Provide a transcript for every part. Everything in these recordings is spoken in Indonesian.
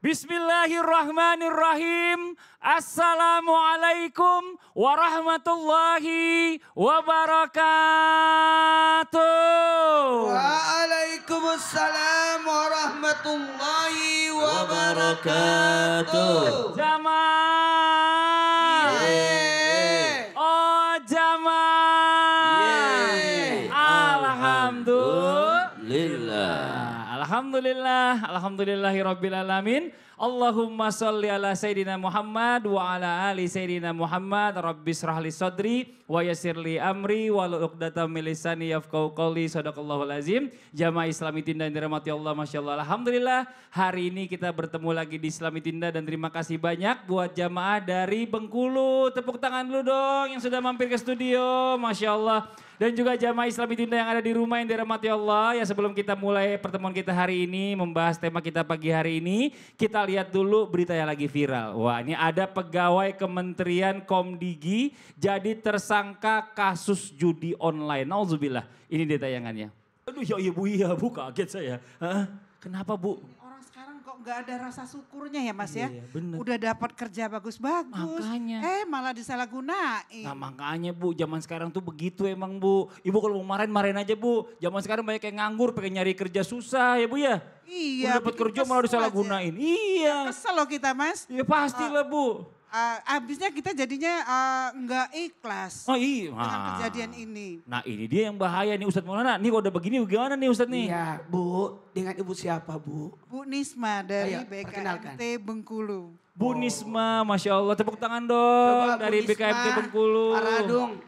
Bismillahirrahmanirrahim. Assalamualaikum warahmatullahi wabarakatuh. Waalaikumsalam warahmatullahi wabarakatuh. Jamaah. Yeay. Oh jamaah. Yeay. Alhamdulillahirrabbilalamin. Allahumma salli ala Sayyidina Muhammad wa ala ali Sayyidina Muhammad. Rabbis rahli sadri wa yassirli amri wa lu'uqdatam min lisani yafqahu qawli. Shadaqallahul azim. Jamaah Islami Tinda yang dirahmati Allah, Masya Allah. Alhamdulillah hari ini kita bertemu lagi di Islami Tinda dan terima kasih banyak buat jamaah dari Bengkulu. Tepuk tangan dulu dong yang sudah mampir ke studio, Masya Allah. Dan juga jamaah Islami Tinda yang ada di rumah yang dirahmati Allah. Ya sebelum kita mulai pertemuan kita hari ini, membahas tema kita pagi hari ini, kita lihat dulu berita yang lagi viral. Wah ini ada pegawai Kementerian Komdigi jadi tersangka kasus judi online. Nauzubillah, ini dia tayangannya. Aduh ya bu kaget saya. Hah? Kenapa bu? Orang sekarang kok nggak ada rasa syukurnya ya mas ya. Iya, bener. Udah dapat kerja bagus-bagus. Makanya. Malah disalahgunain. Nah makanya bu, zaman sekarang tuh begitu emang bu. Ibu kalau mau marahin aja bu. Zaman sekarang banyak yang nganggur, pengen nyari kerja susah ya bu ya. Iya. Udah dapat kerja malah disalahgunain. Iya. Kesel loh kita mas. Ya pastilah bu. Abisnya kita jadinya nggak ikhlas. Oh iya. Dengan kejadian ini. Nah ini dia yang bahaya nih Ustadz Maulana. Nih kalau udah begini gimana nih Ustadz nih? Iya Bu, dengan ibu siapa Bu? Bu Nisma dari Ayo, perkenalkan. BKMT Bengkulu. Bu Nisma, Masya Allah. Tepuk tangan dong Coba, dari Bu Nisma, BKMT Bengkulu.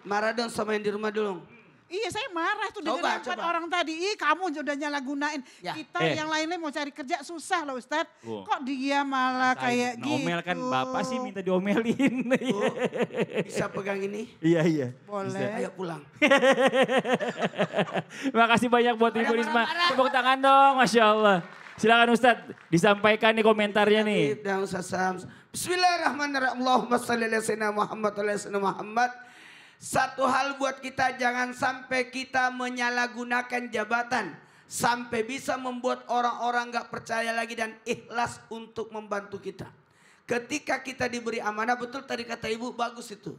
marah dong sama yang di rumah dulu. Iya saya marah tuh dengan Coba, 4 coba. orang tadi. Ih kamu udah nyalahgunain. Ya. Kita yang lainnya mau cari kerja susah loh Ustadz. Oh. Kok dia malah kayak gitu. Ngomel kan Bapak sih minta diomelin. Bu, bisa pegang ini? Iya. Boleh. Ayo pulang. Makasih banyak buat Ibu Risma. Tepuk tangan dong, Masya Allah. Silakan Ustadz, disampaikan nih komentarnya nih. Dan Ustaz Sams. Bismillahirrahmanirrahim. Allahumma salli ala sayyidina Muhammad wa ala sayyidina Muhammad. Satu hal buat kita, jangan sampai kita menyalahgunakan jabatan. Sampai bisa membuat orang-orang gak percaya lagi dan ikhlas untuk membantu kita. Ketika kita diberi amanah, betul tadi kata ibu, bagus itu.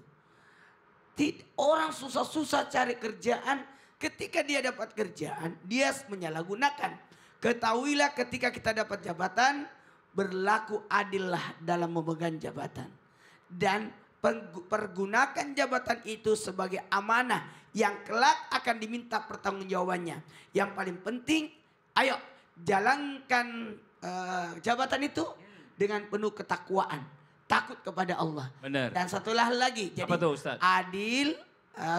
Orang susah-susah cari kerjaan, ketika dia dapat kerjaan, dia menyalahgunakan. Ketahuilah ketika kita dapat jabatan, berlaku adillah dalam memegang jabatan. Dan pergunakan jabatan itu sebagai amanah yang kelak akan diminta pertanggungjawabannya. Yang paling penting, ayo jalankan jabatan itu dengan penuh ketakwaan, takut kepada Allah. Benar. Dan satu hal lagi, jadi apa tuh, Ustaz? adil,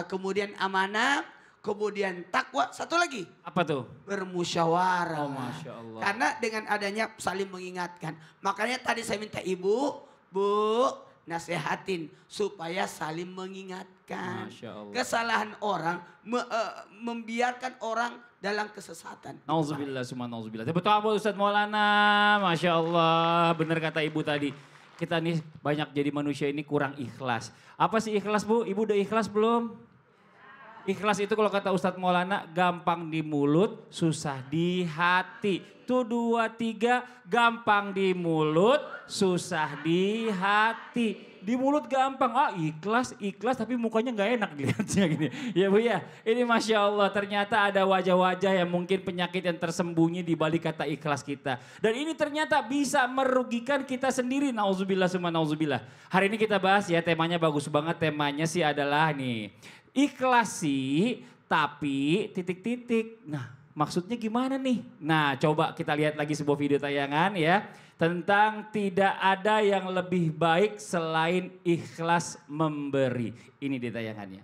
kemudian amanah, kemudian takwa. Satu lagi, Apa tuh? bermusyawarah. Oh, Masya Allah. Karena dengan adanya saling mengingatkan. Makanya tadi saya minta ibu, Bu, nasehatin supaya saling mengingatkan. Masya Allah. Kesalahan orang, membiarkan orang dalam kesesatan. Nauzubillah, summa nauzubillah. Tepuk tangan buat Ustadz Maulana, Masya Allah. Benar kata Ibu tadi. Kita nih banyak jadi manusia ini kurang ikhlas. Apa sih ikhlas Bu? Ibu udah ikhlas belum? Ikhlas itu kalau kata Ustadz Maulana gampang di mulut, susah di hati. Tuh 2, 3, gampang di mulut, susah di hati. Di mulut gampang, ikhlas tapi mukanya gak enak dilihatnya gini. Ya Bu ya, ini Masya Allah ternyata ada wajah-wajah yang mungkin penyakit yang tersembunyi di balik kata ikhlas kita. Dan ini ternyata bisa merugikan kita sendiri, nauzubillah summa nauzubillah. Hari ini kita bahas ya, temanya bagus banget, temanya sih adalah nih. Ikhlasi tapi titik-titik. Nah maksudnya gimana nih? Nah coba kita lihat lagi sebuah video tayangan ya. Tentang tidak ada yang lebih baik selain ikhlas memberi. Ini dia tayangannya.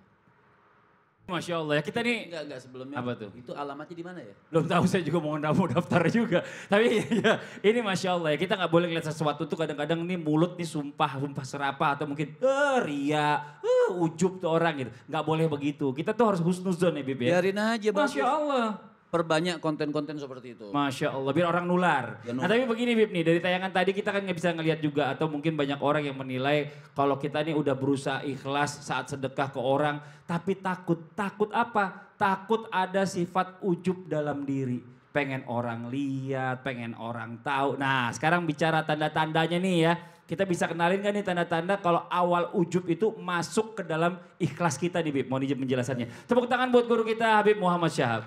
Masya Allah ya, kita nih. Enggak sebelumnya. Apa tuh? Itu alamatnya di mana ya? Belum tahu, saya juga mau daftar juga. Tapi ya, ini Masya Allah ya, kita gak boleh lihat sesuatu tuh kadang-kadang nih mulut nih sumpah serapah atau mungkin ria, ujub tuh orang gitu. Gak boleh begitu, kita tuh harus husnuzon ya Bib ya. Biarin aja bagus. Masya Allah. Perbanyak konten-konten seperti itu. Masya Allah, biar orang nular. Ya, Nah tapi begini Bib nih, dari tayangan tadi kita kan nggak bisa ngelihat juga. Atau mungkin banyak orang yang menilai kalau kita nih udah berusaha ikhlas saat sedekah ke orang. Tapi takut apa? Takut ada sifat ujub dalam diri. pengen orang lihat, pengen orang tahu. Nah sekarang bicara tanda-tandanya nih ya. Kita bisa kenalin kan nih tanda-tanda kalau awal ujub itu masuk ke dalam ikhlas kita nih Bib. Mohon izin penjelasannya. Tepuk tangan buat guru kita Habib Muhammad Syahab.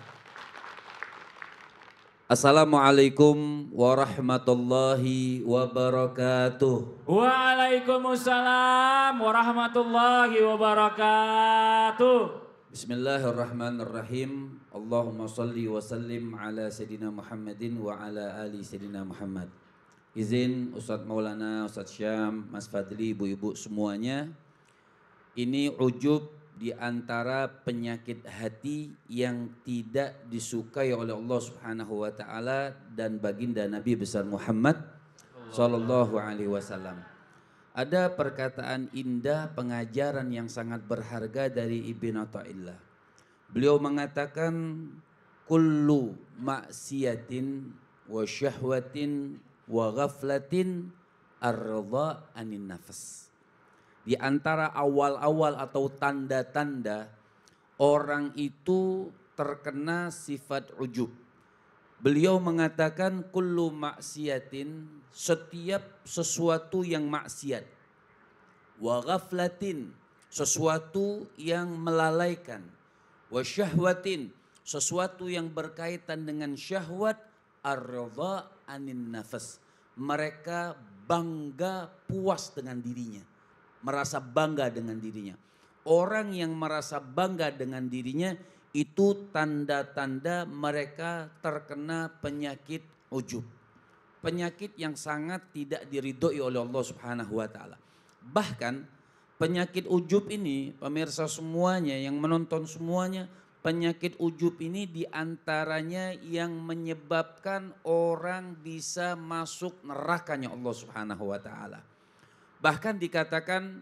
Assalamualaikum warahmatullahi wabarakatuh. Waalaikumsalam warahmatullahi wabarakatuh. Bismillahirrahmanirrahim. Allahumma salli wa sallim ala Sayyidina Muhammadin wa ala ali Sayyidina Muhammad. Izin Ustadz Maulana, Ustadz Syam, Mas Fadli, ibu-ibu semuanya. Ini ujub di antara penyakit hati yang tidak disukai oleh Allah Subhanahu wa taala dan baginda Nabi besar Muhammad sallallahu alaihi wasallam. Ada perkataan indah, pengajaran yang sangat berharga dari Ibnu Athaillah. Beliau mengatakan kullu maksiatin wa syahwatin wa ghaflatin ar-ridha anin nafs. Di antara awal-awal atau tanda-tanda orang itu terkena sifat ujub. Beliau mengatakan kullu maksiatin, setiap sesuatu yang maksiat. Wa ghaflatin, sesuatu yang melalaikan. Wa syahwatin, sesuatu yang berkaitan dengan syahwat. Ar-ridha anin nafas. Mereka bangga puas dengan dirinya. Merasa bangga dengan dirinya. Orang yang merasa bangga dengan dirinya itu tanda-tanda mereka terkena penyakit ujub. Penyakit yang sangat tidak diridhoi oleh Allah Subhanahu wa taala. Bahkan penyakit ujub ini, pemirsa semuanya yang menonton semuanya, penyakit ujub ini diantaranya yang menyebabkan orang bisa masuk nerakanya Allah Subhanahu wa taala. Bahkan dikatakan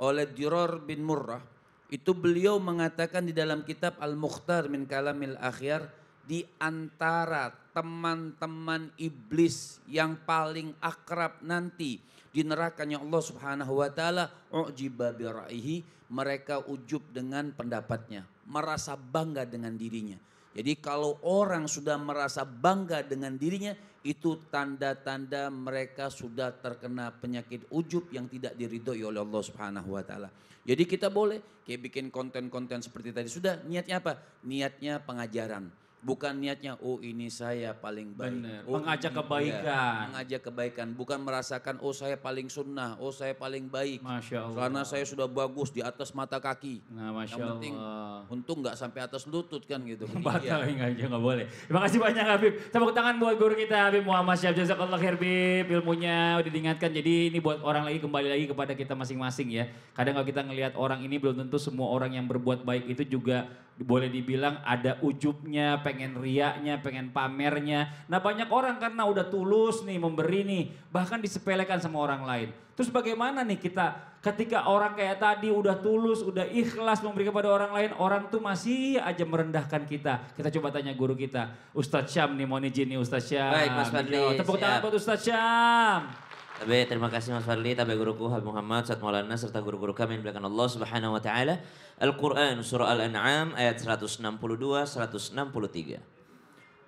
oleh Dirar bin Murrah, itu beliau mengatakan di dalam kitab Al-Mukhtar min Kalamil Akhyar, di antara teman-teman iblis yang paling akrab nanti di nerakanya Allah Subhanahu wa taala, ujiba bi ra'yihi, mereka ujub dengan pendapatnya, merasa bangga dengan dirinya. Jadi kalau orang sudah merasa bangga dengan dirinya, itu tanda-tanda mereka sudah terkena penyakit ujub yang tidak diridhoi oleh Allah Subhanahu wa taala. Jadi kita boleh kayak bikin konten-konten seperti tadi. Sudah, niatnya apa? Niatnya pengajaran. Bukan niatnya, oh ini saya paling baik. Bener. Oh, mengajak ini, kebaikan. Ya, mengajak kebaikan. Bukan merasakan, oh saya paling sunnah, oh saya paling baik. Masya Allah. Karena saya sudah bagus di atas mata kaki. Nah, Masya Yang penting, Allah. untung gak sampai atas lutut kan gitu. Batal nggak boleh. Terima kasih banyak Habib. Tepuk tangan buat guru kita Habib Muhammad Syahab. Jazakallah khair Habib. Ilmunya udah diingatkan. Jadi ini buat orang lagi, kembali lagi kepada kita masing-masing ya. Kadang kalau kita ngelihat orang ini, belum tentu semua orang yang berbuat baik itu juga boleh dibilang ada ujubnya, pengen riaknya, pengen pamernya. Nah banyak orang karena udah tulus nih memberi nih, bahkan disepelekan sama orang lain. Terus bagaimana nih kita ketika orang kayak tadi udah tulus, udah ikhlas memberi kepada orang lain, orang tuh masih aja merendahkan kita. Kita coba tanya guru kita, Ustadz Syam nih, mohon izin nih Ustadz Syam. Baik Mas Fadli, Tepuk tangan buat Ustadz Syam. Tabe, terima kasih Mas Fadli, tabe guruku Habib Muhammad, Ustadz Maulana, serta guru-guru kami yang dimuliakan Allah Subhanahu wa taala. Al-Quran surah Al-An'am ayat 162-163.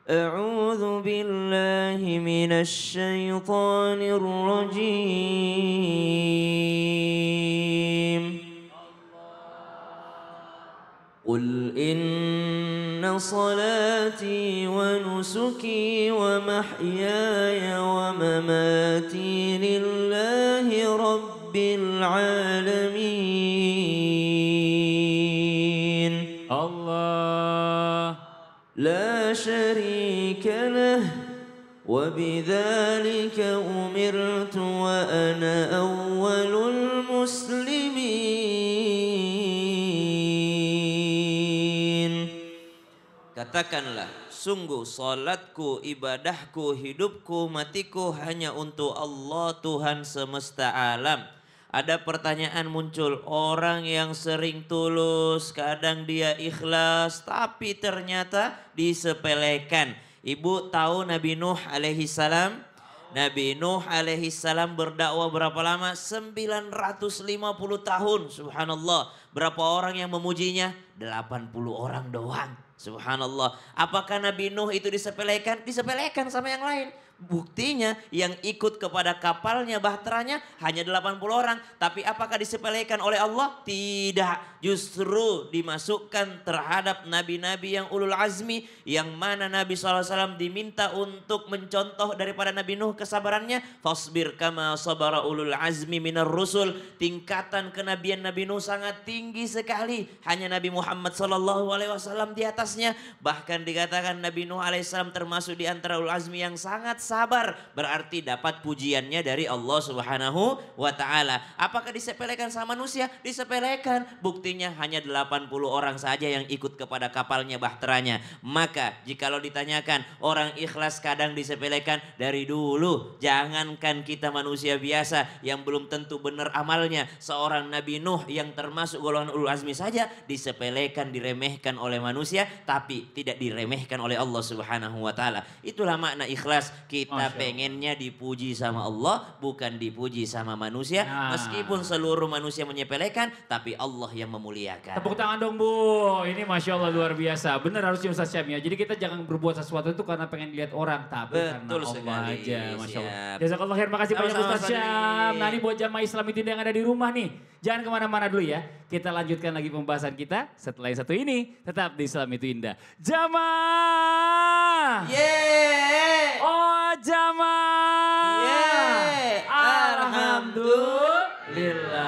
A'udzu billahi minasy syaithanir rajim. Qul inna salati wa nusuki wa mahyaya wa mamati lillahi rabbil alamin. Allah La syarika lah wa bidzalika umirtu wa ana awwalul muslimin. Katakanlah, sungguh salatku, ibadahku, hidupku, matiku hanya untuk Allah Tuhan semesta alam. Ada pertanyaan muncul, orang yang sering tulus, kadang dia ikhlas, tapi ternyata disepelekan. Ibu tahu Nabi Nuh alaihi salam? Nabi Nuh alaihi salam berdakwah berapa lama? 950 tahun. Subhanallah. Berapa orang yang memujinya? 80 orang doang. Subhanallah. Apakah Nabi Nuh itu disepelekan? Disepelekan sama yang lain. Buktinya yang ikut kepada kapalnya, bahteranya hanya 80 orang. Tapi apakah disepelekan oleh Allah? Tidak. Justru dimasukkan terhadap nabi-nabi yang ulul azmi. Yang mana Nabi SAW diminta untuk mencontoh daripada Nabi Nuh kesabarannya. Fasbir kama sabara ulul azmi minar rusul. Tingkatan kenabian Nabi Nuh sangat tinggi sekali. Hanya Nabi Muhammad SAW di atasnya. Bahkan dikatakan Nabi Nuh alaihissalam termasuk di antara ulul azmi yang sangat sabar, berarti dapat pujiannya dari Allah Subhanahu wa taala. Apakah disepelekan sama manusia? Disepelekan. Buktinya hanya 80 orang saja yang ikut kepada kapalnya, bahteranya. Maka jikalau ditanyakan orang ikhlas kadang disepelekan, dari dulu jangankan kita manusia biasa yang belum tentu benar amalnya, seorang Nabi Nuh yang termasuk golongan ulul azmi saja disepelekan, diremehkan oleh manusia, tapi tidak diremehkan oleh Allah Subhanahu wa taala. Itulah makna ikhlas. Kita pengennya dipuji sama Allah, bukan dipuji sama manusia. Meskipun seluruh manusia menyepelekan, tapi Allah yang memuliakan. Tepuk tangan dong Bu. Ini Masya Allah luar biasa. Benar harusnya Ustaz Syam ya. Jadi kita jangan berbuat sesuatu itu karena pengen lihat orang. Tapi karena Allah sekali. aja. Masya Allah. Siap. Jazakallah khair. Makasih banyak Sama-sama, Ustaz Ustaz Syam. Fadli. Nah ini buat jamaah Islam itu yang ada di rumah nih. Jangan kemana-mana dulu ya. Kita lanjutkan lagi pembahasan kita. Setelah yang satu ini. Tetap di Islam itu indah. Jamaah. Yeay. Oh jamaah. Yeay. Alhamdulillah.